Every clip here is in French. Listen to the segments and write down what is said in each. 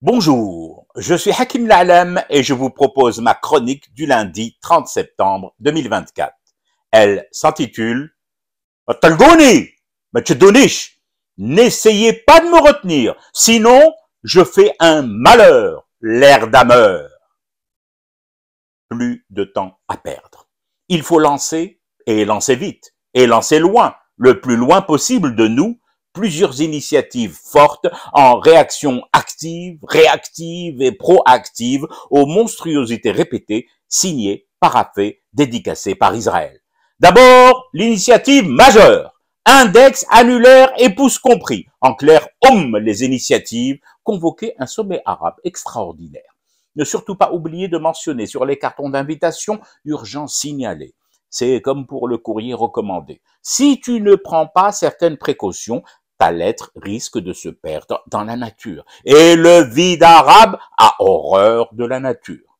Bonjour, je suis Hakim La'alam et je vous propose ma chronique du lundi 30 septembre 2024. Elle s'intitule « Talgoni, Matchedonish, n'essayez pas de me retenir, sinon je fais un malheur, l'air d'ameur. » Plus de temps à perdre. Il faut lancer, et lancer vite, et lancer loin, le plus loin possible de nous, plusieurs initiatives fortes en réaction active, réactive et proactive aux monstruosités répétées, signées, paraphées, dédicacées par Israël. D'abord, l'initiative majeure, index, annulaire et pouce compris. En clair, les initiatives, convoquer un sommet arabe extraordinaire. Ne surtout pas oublier de mentionner sur les cartons d'invitation urgence signalée. C'est comme pour le courrier recommandé. Si tu ne prends pas certaines précautions, ta lettre risque de se perdre dans la nature. Et le vide arabe a horreur de la nature.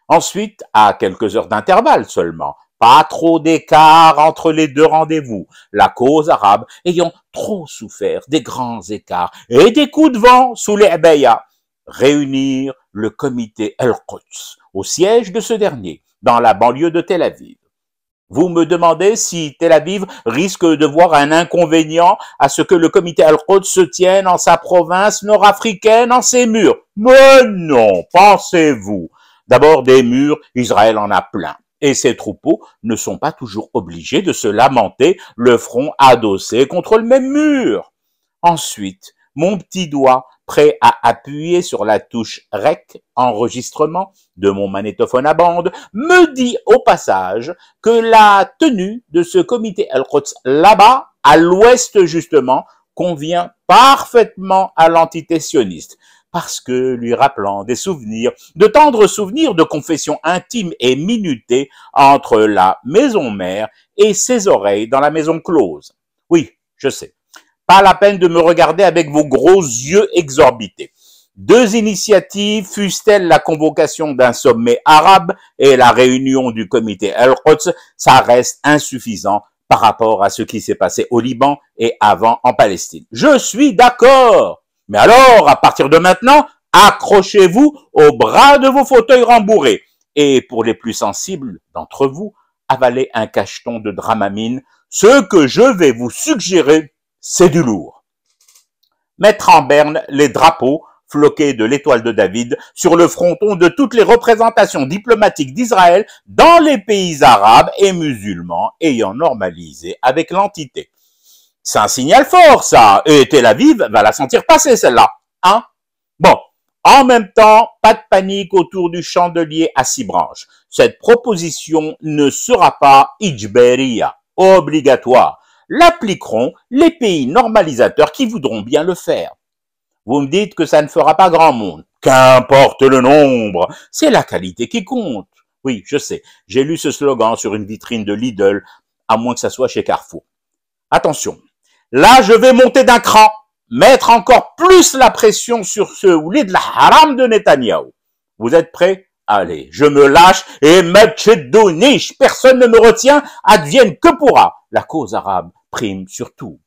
Ensuite, à quelques heures d'intervalle seulement, pas trop d'écart entre les deux rendez-vous, la cause arabe ayant trop souffert des grands écarts et des coups de vent sous les abayas, réunir le comité Al-Quds au siège de ce dernier, dans la banlieue de Tel Aviv. Vous me demandez si Tel Aviv risque de voir un inconvénient à ce que le comité Al-Quds se tienne en sa province nord-africaine, en ses murs. Mais non, pensez-vous. D'abord, des murs, Israël en a plein. Et ses troupeaux ne sont pas toujours obligés de se lamenter, le front adossé contre le même mur. Ensuite, mon petit doigt, prêt à appuyer sur la touche REC, enregistrement, de mon magnétophone à bande, me dit au passage que la tenue de ce comité Al-Quds là-bas, à l'ouest justement, convient parfaitement à l'entité sioniste, parce que lui rappelant des souvenirs, de tendres souvenirs de confessions intimes et minutées entre la maison mère et ses oreilles dans la maison close. Oui, je sais. Pas la peine de me regarder avec vos gros yeux exorbités. Deux initiatives, fussent-elles la convocation d'un sommet arabe et la réunion du comité Al-Quds, ça reste insuffisant par rapport à ce qui s'est passé au Liban et avant en Palestine. Je suis d'accord. Mais alors, à partir de maintenant, accrochez-vous au bras de vos fauteuils rembourrés. Et pour les plus sensibles d'entre vous, avalez un cacheton de Dramamine. Ce que je vais vous suggérer, c'est du lourd. Mettre en berne les drapeaux floqués de l'étoile de David sur le fronton de toutes les représentations diplomatiques d'Israël dans les pays arabes et musulmans ayant normalisé avec l'entité. C'est un signal fort, ça, et Tel Aviv va la sentir passer, celle-là. Hein? Bon, en même temps, pas de panique autour du chandelier à 6 branches. Cette proposition ne sera pas ijberiya, obligatoire. L'appliqueront les pays normalisateurs qui voudront bien le faire. Vous me dites que ça ne fera pas grand monde. Qu'importe le nombre, c'est la qualité qui compte. Oui, je sais, j'ai lu ce slogan sur une vitrine de Lidl, à moins que ça soit chez Carrefour. Attention, là je vais monter d'un cran, mettre encore plus la pression sur ce oulé de la haram de Netanyahou. Vous êtes prêts? Allez, je me lâche et Matchedonish, personne ne me retient, advienne que pourra. La cause arabe prime sur tout.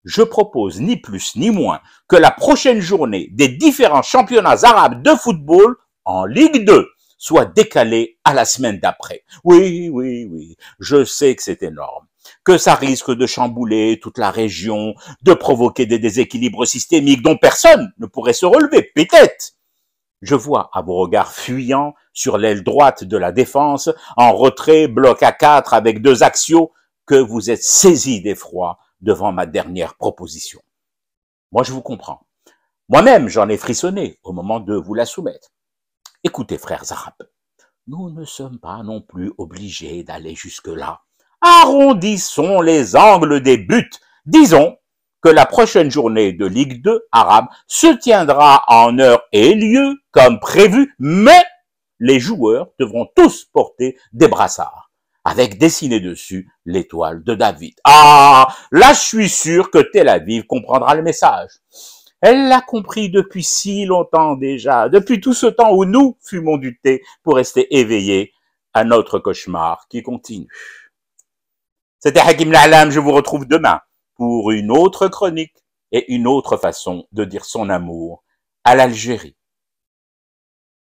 Je propose ni plus ni moins que la prochaine journée des différents championnats arabes de football en Ligue 2 soit décalée à la semaine d'après. Oui, je sais que c'est énorme, que ça risque de chambouler toute la région, de provoquer des déséquilibres systémiques dont personne ne pourrait se relever, peut-être. Je vois à vos regards fuyants sur l'aile droite de la défense, en retrait, bloc à 4 avec 2 axiaux, que vous êtes saisis d'effroi devant ma dernière proposition. Moi, je vous comprends. Moi-même, j'en ai frissonné au moment de vous la soumettre. Écoutez, frères arabes, nous ne sommes pas non plus obligés d'aller jusque-là. Arrondissons les angles des buts. Disons que la prochaine journée de Ligue 2 arabe se tiendra en heure et lieu comme prévu, mais les joueurs devront tous porter des brassards avec dessiné dessus l'étoile de David. Ah, là je suis sûr que Tel Aviv comprendra le message. Elle l'a compris depuis si longtemps déjà, depuis tout ce temps où nous fumons du thé pour rester éveillés à notre cauchemar qui continue. C'était Hakim La'alam, je vous retrouve demain pour une autre chronique et une autre façon de dire son amour à l'Algérie.